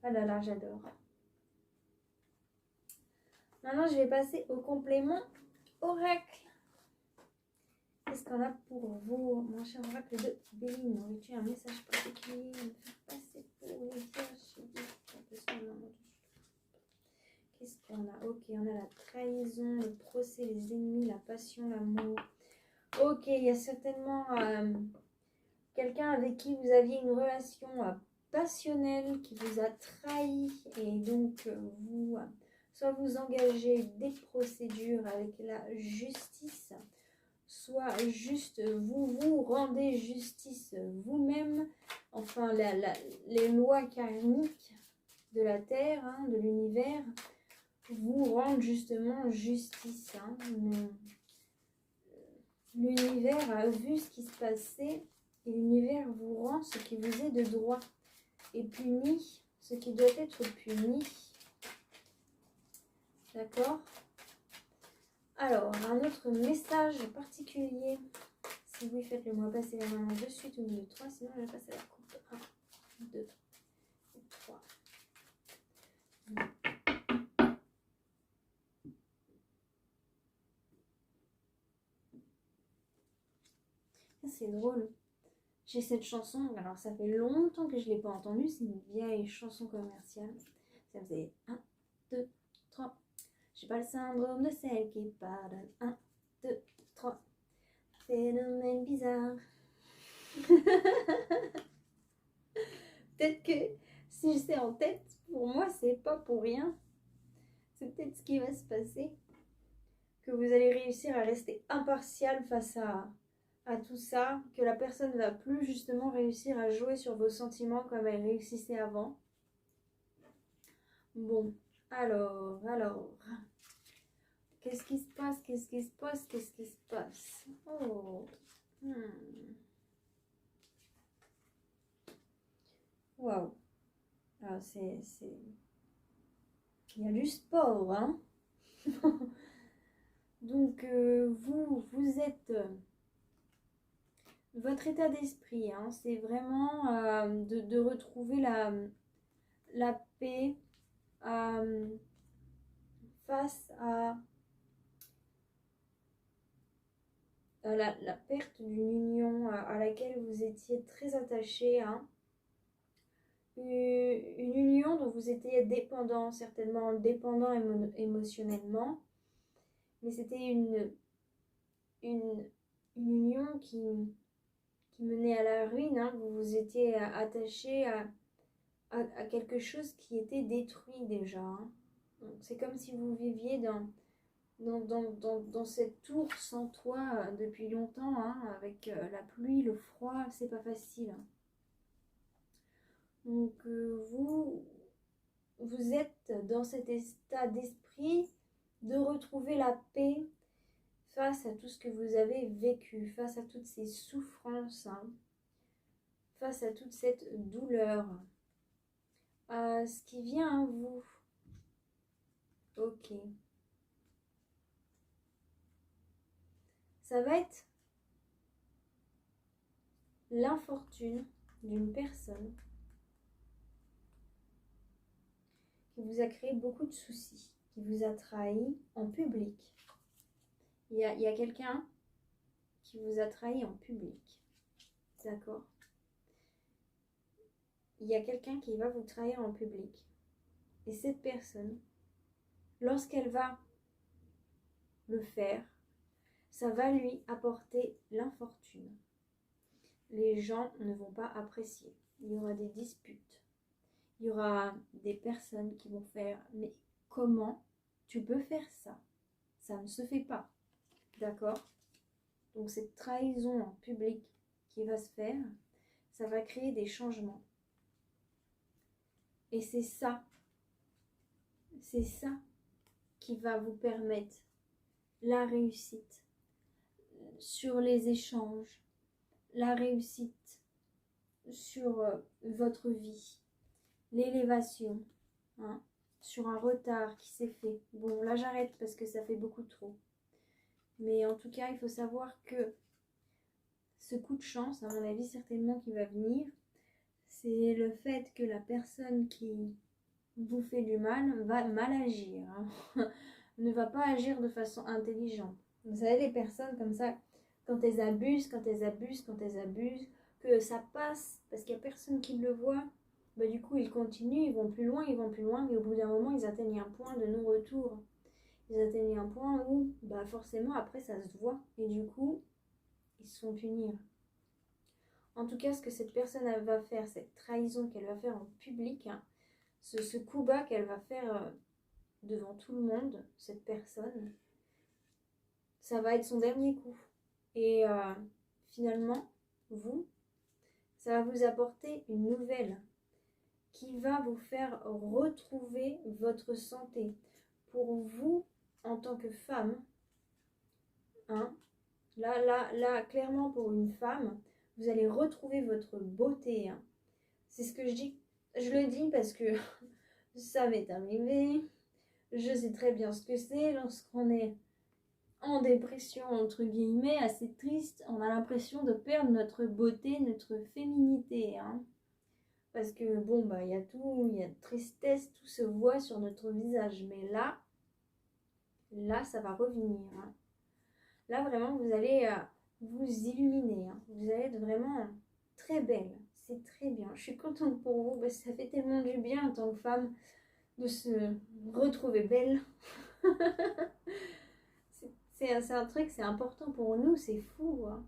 Ah là là, j'adore. Maintenant, je vais passer au complément oracle. Qu'est-ce qu'on a pour vous, mon cher oracle de Béline? Aurais-tu un message particulier à me faire passer pour les vierges? Qu'est-ce qu'on a? Ok, on a la trahison, le procès, les ennemis, la passion, l'amour. Ok, il y a certainement quelqu'un avec qui vous aviez une relation passionnelle qui vous a trahi et donc vous, soit vous engagez des procédures avec la justice, soit juste vous rendez justice vous-même, enfin les lois karmiques de la Terre, hein, de l'univers, vous rendent justement justice. Hein. L'univers a vu ce qui se passait et l'univers vous rend ce qui vous est de droit et punit ce qui doit être puni. D'accord? Alors, un autre message particulier. Si oui, faites-le moi passer la main de suite ou de 3, sinon je vais passer la coupe. 1, 2, 3. C'est drôle. J'ai cette chanson, alors ça fait longtemps que je ne l'ai pas entendue, c'est une vieille chanson commerciale. Ça faisait 1, 2, 3. J'ai pas le syndrome de celle qui pardonne. 1, 2, 3. Phénomène bizarre. Peut-être que si je sais en tête, pour moi, c'est pas pour rien. C'est peut-être ce qui va se passer. Que vous allez réussir à rester impartial face à tout ça. Que la personne ne va plus justement réussir à jouer sur vos sentiments comme elle réussissait avant. Bon, alors. Qu'est-ce qui se passe? Qu'est-ce qui se passe? Qu'est-ce qui se passe? Oh. Waouh. Alors, il y a du sport, hein. Donc, vous êtes... votre état d'esprit, hein, c'est vraiment de retrouver la paix face à la perte d'une union à laquelle vous étiez très attaché, hein. Une union dont vous étiez dépendant, certainement dépendant émotionnellement, mais c'était une union qui menait à la ruine, hein. Vous vous étiez attaché à quelque chose qui était détruit déjà, hein. C'est comme si vous viviez dans cette tour sans toit depuis longtemps, hein, avec la pluie, le froid, c'est pas facile, hein. Donc vous êtes dans cet état d'esprit de retrouver la paix face à tout ce que vous avez vécu, face à toutes ces souffrances, hein, face à toute cette douleur, ce qui vient à vous. Ok. Ça va être l'infortune d'une personne qui vous a créé beaucoup de soucis, qui vous a trahi en public. Il y a quelqu'un qui vous a trahi en public. D'accord? Il y a quelqu'un qui va vous trahir en public. Et cette personne, lorsqu'elle va le faire, ça va lui apporter l'infortune. Les gens ne vont pas apprécier. Il y aura des disputes. Il y aura des personnes qui vont faire « Mais comment tu peux faire ça? Ça ne se fait pas. » D'accord? Donc cette trahison en public qui va se faire, ça va créer des changements. Et c'est ça qui va vous permettre la réussite sur les échanges, la réussite sur votre vie, l'élévation, hein, sur un retard qui s'est fait. Bon, là j'arrête parce que ça fait beaucoup trop. Mais en tout cas, il faut savoir que ce coup de chance, à mon avis, certainement qui va venir, c'est le fait que la personne qui vous fait du mal va mal agir, hein. Ne va pas agir de façon intelligente. Vous savez, les personnes comme ça, quand elles abusent, que ça passe parce qu'il n'y a personne qui le voit, bah, du coup ils continuent, ils vont plus loin, mais au bout d'un moment ils atteignent un point de non-retour. Ils atteignent un point où bah, forcément après ça se voit et du coup ils se font punir. En tout cas, ce que cette personne va faire, cette trahison qu'elle va faire en public, hein, ce coup bas qu'elle va faire devant tout le monde, cette personne, ça va être son dernier coup. Et finalement, ça va vous apporter une nouvelle qui va vous faire retrouver votre santé. Pour vous, en tant que femme, hein, là, clairement pour une femme, vous allez retrouver votre beauté, hein. C'est ce que je dis. Je le dis parce que ça m'est arrivé. Je sais très bien ce que c'est lorsqu'on est en dépression, entre guillemets, assez triste. On a l'impression de perdre notre beauté, notre féminité, hein. Parce que bon, bah, il y a tout, il y a tristesse, tout se voit sur notre visage. Mais là, ça va revenir, hein. Là, vraiment, vous allez vous illuminer, hein. Vous allez être vraiment très belle. C'est très bien. Je suis contente pour vous parce que ça fait tellement du bien en tant que femme de se retrouver belle. C'est un truc, c'est important pour nous, c'est fou. Hein.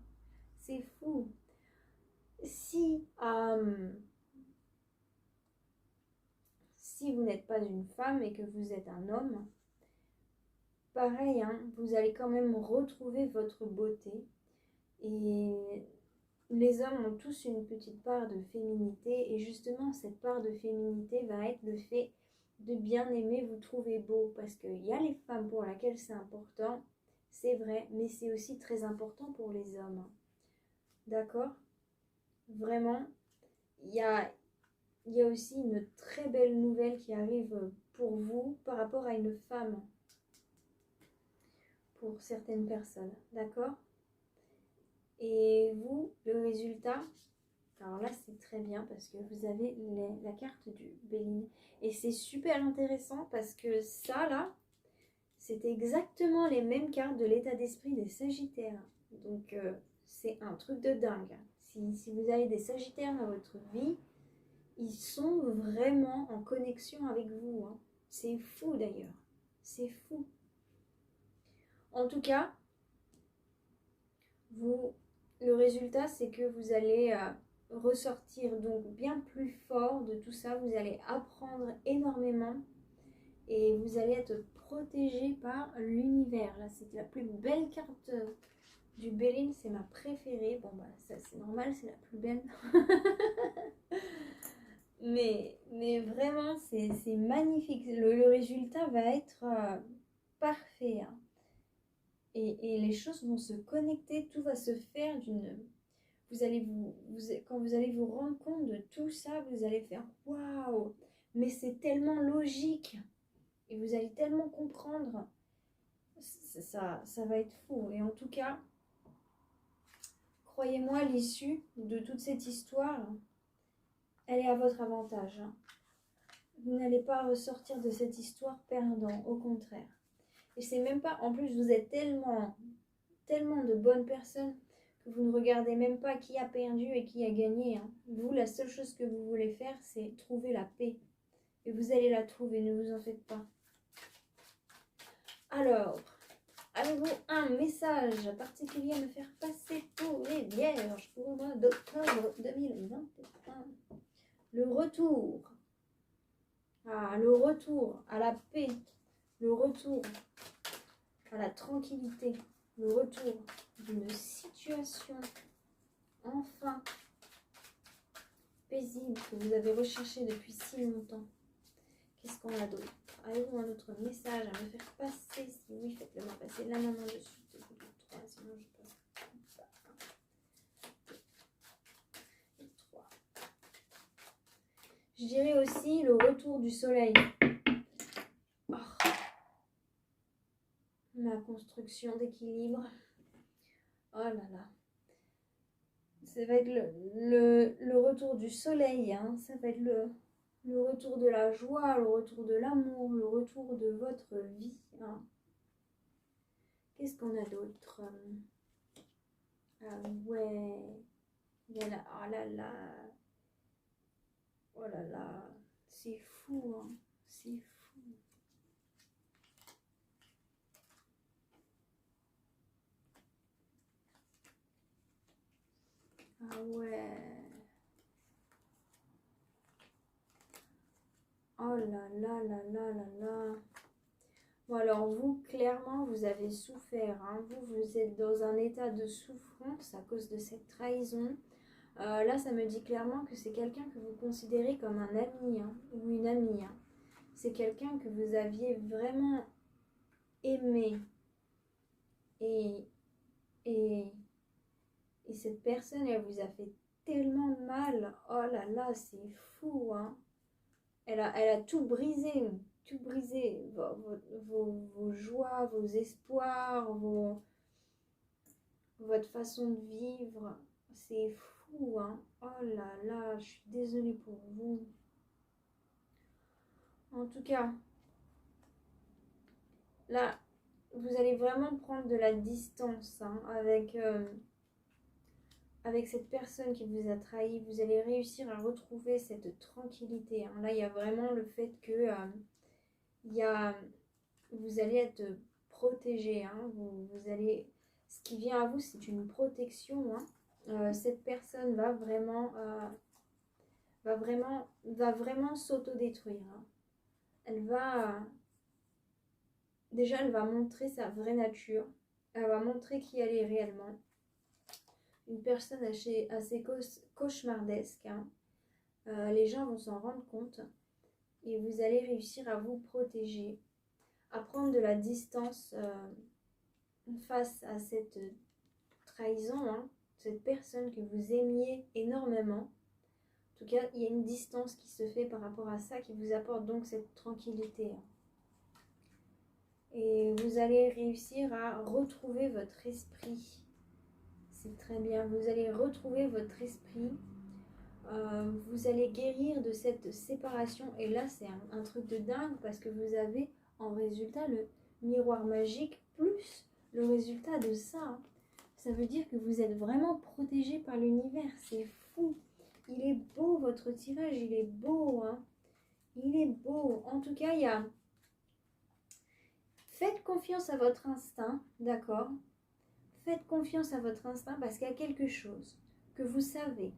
C'est fou. Si, si vous n'êtes pas une femme et que vous êtes un homme, pareil, hein, vous allez quand même retrouver votre beauté. Et les hommes ont tous une petite part de féminité. Et justement, cette part de féminité va être le fait de bien aimer vous trouver beau. Parce qu'il y a les femmes pour lesquelles c'est important, c'est vrai, mais c'est aussi très important pour les hommes. D'accord? Vraiment, il y a aussi une très belle nouvelle qui arrive pour vous par rapport à une femme. Pour certaines personnes, d'accord? Et vous, le résultat, alors là c'est très bien parce que vous avez la carte du Béline. Et c'est super intéressant parce que ça là, c'est exactement les mêmes cartes de l'état d'esprit des Sagittaires. Donc c'est un truc de dingue. Si vous avez des Sagittaires dans votre vie, ils sont vraiment en connexion avec vous. Hein. C'est fou d'ailleurs. C'est fou. En tout cas, le résultat, c'est que vous allez ressortir donc bien plus fort de tout ça. Vous allez apprendre énormément et vous allez être protégé par l'univers. Là, c'est la plus belle carte du Béline, c'est ma préférée. Bon, bah, ça, c'est normal, c'est la plus belle. mais vraiment, c'est magnifique. Le résultat va être parfait. Hein. Et les choses vont se connecter, tout va se faire d'une... Vous allez quand vous allez vous rendre compte de tout ça, vous allez faire waouh, mais c'est tellement logique et vous allez tellement comprendre. Ça va être fou. Et en tout cas, croyez-moi, l'issue de toute cette histoire, elle est à votre avantage. Hein. Vous n'allez pas ressortir de cette histoire perdant, au contraire. Et c'est même pas, en plus, vous êtes tellement de bonnes personnes que vous ne regardez même pas qui a perdu et qui a gagné. Hein. Vous, la seule chose que vous voulez faire, c'est trouver la paix. Et vous allez la trouver, ne vous en faites pas. Alors, avez-vous un message particulier à me faire passer pour les vierges pour le mois d'octobre 2021? Le retour. Ah, le retour à la paix. Le retour à la tranquillité. Le retour d'une situation enfin paisible que vous avez recherché depuis si longtemps. Qu'est-ce qu'on a d'autre? Avez-vous un autre message à me faire passer? Si oui, faites-le moi passer là maintenant de suite. 3, sinon je peux. 1, 2, 3. Je dirais aussi le retour du soleil. Oh. Ma construction d'équilibre. Oh là là. Ça va être le retour du soleil. Hein. Ça va être le retour de la joie, le retour de l'amour, le retour de votre vie. Hein. Qu'est-ce qu'on a d'autre? Ah ouais. Il y en a. Oh là là. Oh là là. C'est fou. Hein. C'est fou. Ah ouais. Oh là là là là là là. Bon alors vous, clairement, vous avez souffert. Hein. Vous êtes dans un état de souffrance à cause de cette trahison. Là, ça me dit clairement que c'est quelqu'un que vous considérez comme un ami hein, ou une amie. Hein. C'est quelqu'un que vous aviez vraiment aimé. Et cette personne, elle vous a fait tellement de mal. Oh là là, c'est fou. Hein. Elle a tout brisé. Tout brisé. Vos joies, vos espoirs, votre façon de vivre. C'est fou. Hein. Oh là là, je suis désolée pour vous. En tout cas, là, vous allez vraiment prendre de la distance hein, avec avec cette personne qui vous a trahi, vous allez réussir à retrouver cette tranquillité. Hein. Là, il y a vraiment le fait que vous allez être protégé. Hein. Vous allez, ce qui vient à vous, c'est une protection. Hein. Cette personne va vraiment s'autodétruire. Hein. Elle va, déjà, elle va montrer sa vraie nature. Elle va montrer qui elle est réellement. Une personne assez cauchemardesque. Hein. Les gens vont s'en rendre compte et vous allez réussir à vous protéger, à prendre de la distance face à cette trahison, hein, cette personne que vous aimiez énormément. En tout cas, il y a une distance qui se fait par rapport à ça qui vous apporte donc cette tranquillité. Hein. Et vous allez réussir à retrouver votre esprit. C'est très bien, vous allez retrouver votre esprit. Vous allez guérir de cette séparation. Et là, c'est un truc de dingue parce que vous avez en résultat le miroir magique plus le résultat de ça. Hein. Ça veut dire que vous êtes vraiment protégé par l'univers. C'est fou. Il est beau votre tirage, il est beau. Hein. Il est beau. En tout cas, il y a... Faites confiance à votre instinct, d'accord? Faites confiance à votre instinct parce qu'il y a quelque chose que vous savez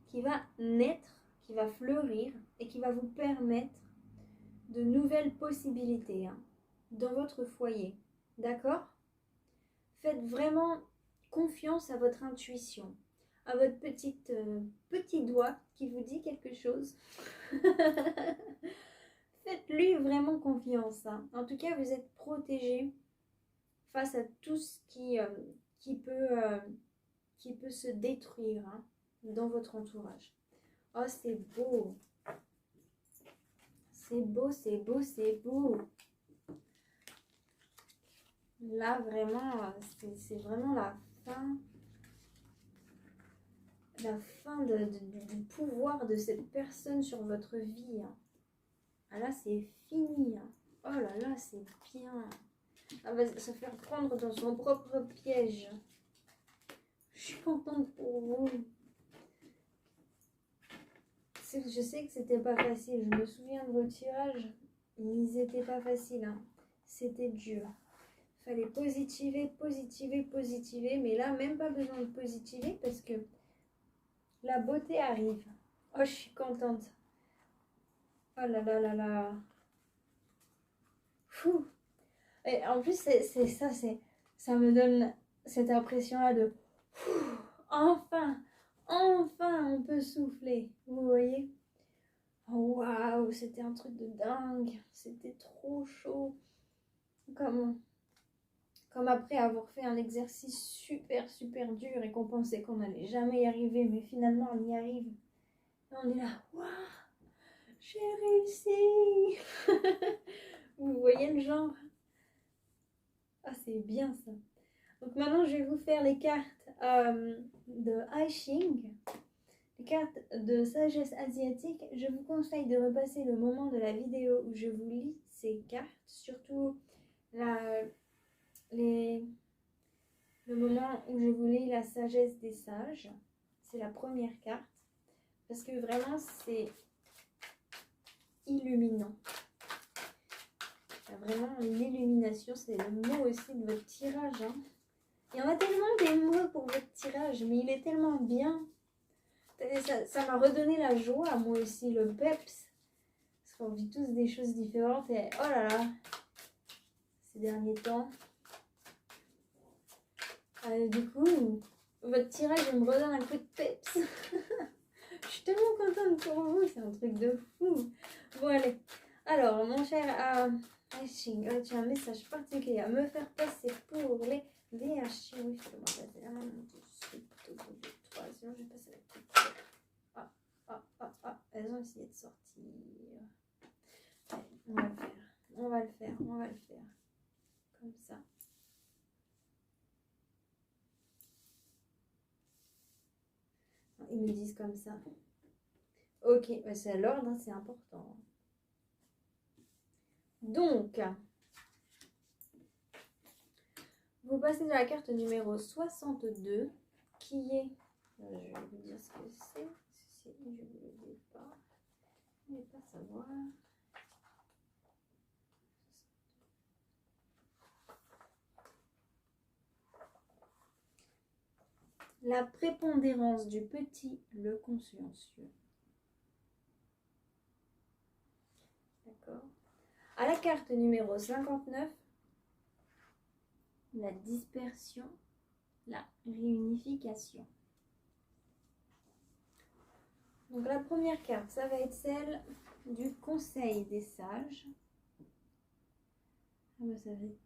qui va naître, qui va fleurir et qui va vous permettre de nouvelles possibilités hein, dans votre foyer. D'accord? Faites vraiment confiance à votre intuition, à votre petit doigt qui vous dit quelque chose. Faites-lui vraiment confiance. Hein. En tout cas, vous êtes protégé face à tout ce qui peut se détruire hein, dans votre entourage. Oh, c'est beau. C'est beau, c'est beau, c'est beau. Là, vraiment, c'est vraiment la fin. La fin du pouvoir de cette personne sur votre vie. Hein. Ah là, c'est fini. Hein. Oh là là, c'est bien. Elle va se faire prendre dans son propre piège. Je suis contente pour vous. Je sais que c'était pas facile. Je me souviens de vos tirages. Ils étaient pas faciles. Hein. C'était dur. Fallait positiver, positiver, positiver. Mais là, même pas besoin de positiver parce que la beauté arrive. Oh, je suis contente. Oh là là là là. Fou. Et en plus, ça me donne cette impression-là de enfin, enfin, on peut souffler. Vous voyez? Oh, waouh, c'était un truc de dingue. C'était trop chaud. Comme après avoir fait un exercice super, super dur et qu'on pensait qu'on n'allait jamais y arriver, mais finalement on y arrive. Et on est là, waouh, j'ai réussi. Vous voyez le genre? Ah, c'est bien ça. Donc maintenant, je vais vous faire les cartes de I Ching, les cartes de sagesse asiatique. Je vous conseille de repasser le moment de la vidéo où je vous lis ces cartes, surtout le moment où je vous lis la sagesse des sages. C'est la première carte, parce que vraiment, c'est illuminant. Vraiment, l'illumination, c'est le mot aussi de votre tirage. Hein. Il y en a tellement des mots pour votre tirage, mais il est tellement bien. Ça m'a redonné la joie, moi aussi, le peps. Parce qu'on vit tous des choses différentes et oh là là, ces derniers temps. Du coup, votre tirage me redonne un coup de peps. Je suis tellement contente pour vous, c'est un truc de fou. Bon, allez. Alors, mon cher I Ching, tu as un message particulier à me faire passer pour les VH. Oui, je peux m'en passer la main tout de suite au bout de 3, sinon je vais passer la petite. Elles ont essayé de sortir. Allez, on va le faire. On va le faire. On va le faire. Comme ça. Ils me disent comme ça. Ok, c'est à l'ordre, hein, c'est important. Donc, vous passez de la carte numéro 62, qui est Je vais vous dire ce que c'est. Si je ne vous le dis pas, vous n'allez pas savoir. La prépondérance du petit, le consciencieux. D'accord. À la carte numéro 59, la dispersion, la réunification. Donc la première carte, ça va être celle du conseil des sages. Ah bah, ça va être...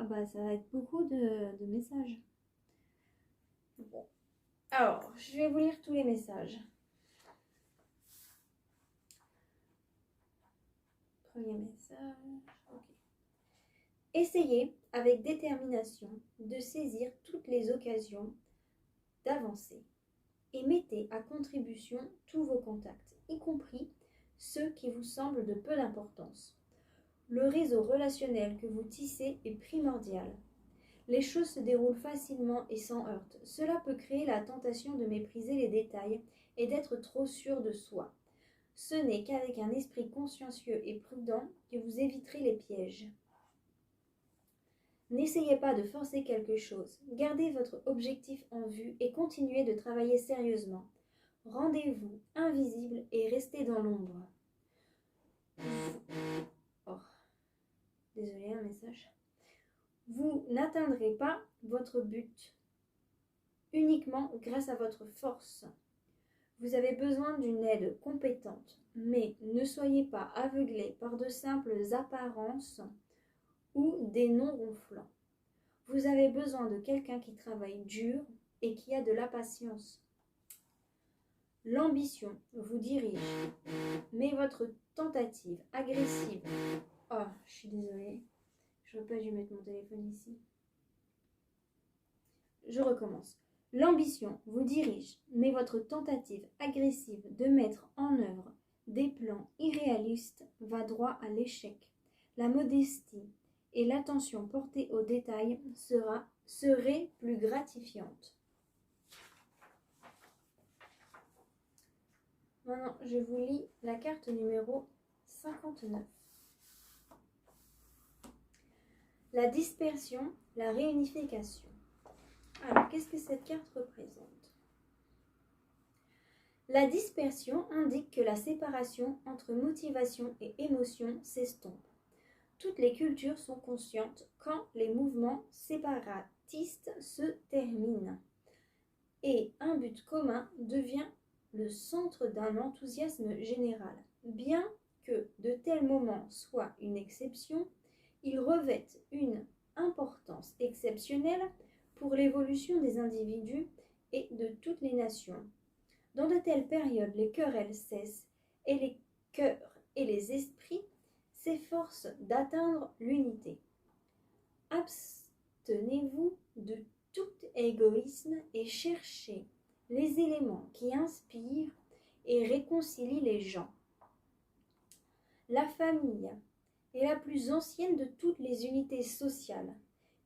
Ah bah ça va être beaucoup de messages. Bon. Alors, je vais vous lire tous les messages. Premier message. Okay. Essayez avec détermination de saisir toutes les occasions d'avancer et mettez à contribution tous vos contacts, y compris ceux qui vous semblent de peu d'importance. Le réseau relationnel que vous tissez est primordial. Les choses se déroulent facilement et sans heurts. Cela peut créer la tentation de mépriser les détails et d'être trop sûr de soi. Ce n'est qu'avec un esprit consciencieux et prudent que vous éviterez les pièges. N'essayez pas de forcer quelque chose. Gardez votre objectif en vue et continuez de travailler sérieusement. Rendez-vous invisible et restez dans l'ombre. Oh. Désolée, un message. Vous n'atteindrez pas votre but uniquement grâce à votre force. Vous avez besoin d'une aide compétente, mais ne soyez pas aveuglés par de simples apparences ou des noms ronflants. Vous avez besoin de quelqu'un qui travaille dur et qui a de la patience. L'ambition vous dirige, mais votre tentative agressive... Oh, je suis désolée. Je n'aurais pas dû mettre mon téléphone ici. Je recommence. L'ambition vous dirige, mais votre tentative agressive de mettre en œuvre des plans irréalistes va droit à l'échec. La modestie et l'attention portée aux détails seraient plus gratifiantes. Maintenant, je vous lis la carte numéro 59. La dispersion, la réunification. Alors, qu'est-ce que cette carte représente? La dispersion indique que la séparation entre motivation et émotion s'estompe. Toutes les cultures sont conscientes quand les mouvements séparatistes se terminent et un but commun devient le centre d'un enthousiasme général. Bien que de tels moments soient une exception, ils revêtent une importance exceptionnelle pour l'évolution des individus et de toutes les nations. Dans de telles périodes, les querelles cessent et les cœurs et les esprits s'efforcent d'atteindre l'unité. Abstenez-vous de tout égoïsme et cherchez les éléments qui inspirent et réconcilient les gens. La famille est la plus ancienne de toutes les unités sociales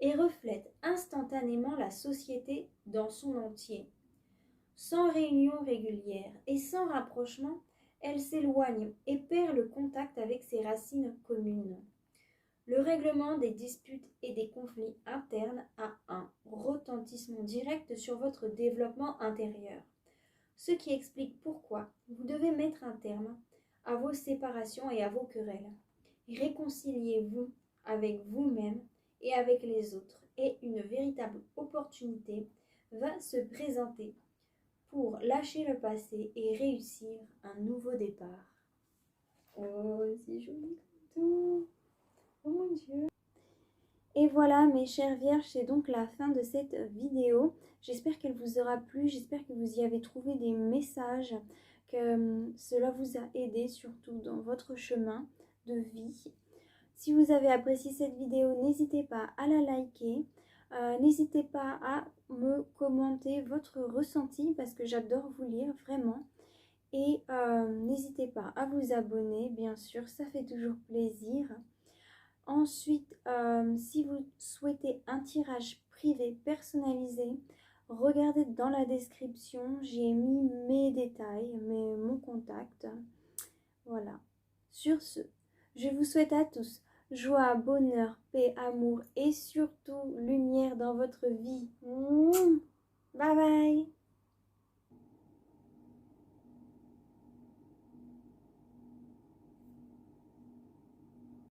et reflète instantanément la société dans son entier. Sans réunion régulière et sans rapprochement, elle s'éloigne et perd le contact avec ses racines communes. Le règlement des disputes et des conflits internes a un retentissement direct sur votre développement intérieur, ce qui explique pourquoi vous devez mettre un terme à vos séparations et à vos querelles. Réconciliez-vous avec vous-même et avec les autres, et une véritable opportunité va se présenter pour lâcher le passé et réussir un nouveau départ. Oh, c'est joli tout. Oh mon Dieu. Et voilà mes chères vierges, c'est donc la fin de cette vidéo. J'espère qu'elle vous aura plu, j'espère que vous y avez trouvé des messages, que cela vous a aidé surtout dans votre chemin de vie. Si vous avez apprécié cette vidéo, n'hésitez pas à la liker. N'hésitez pas à me commenter votre ressenti parce que j'adore vous lire vraiment. Et n'hésitez pas à vous abonner, bien sûr, ça fait toujours plaisir. Ensuite, si vous souhaitez un tirage privé personnalisé, regardez dans la description, j'ai mis mes détails, mon contact. Voilà. Sur ce, je vous souhaite à tous joie, bonheur, paix, amour et surtout lumière dans votre vie. Bye bye!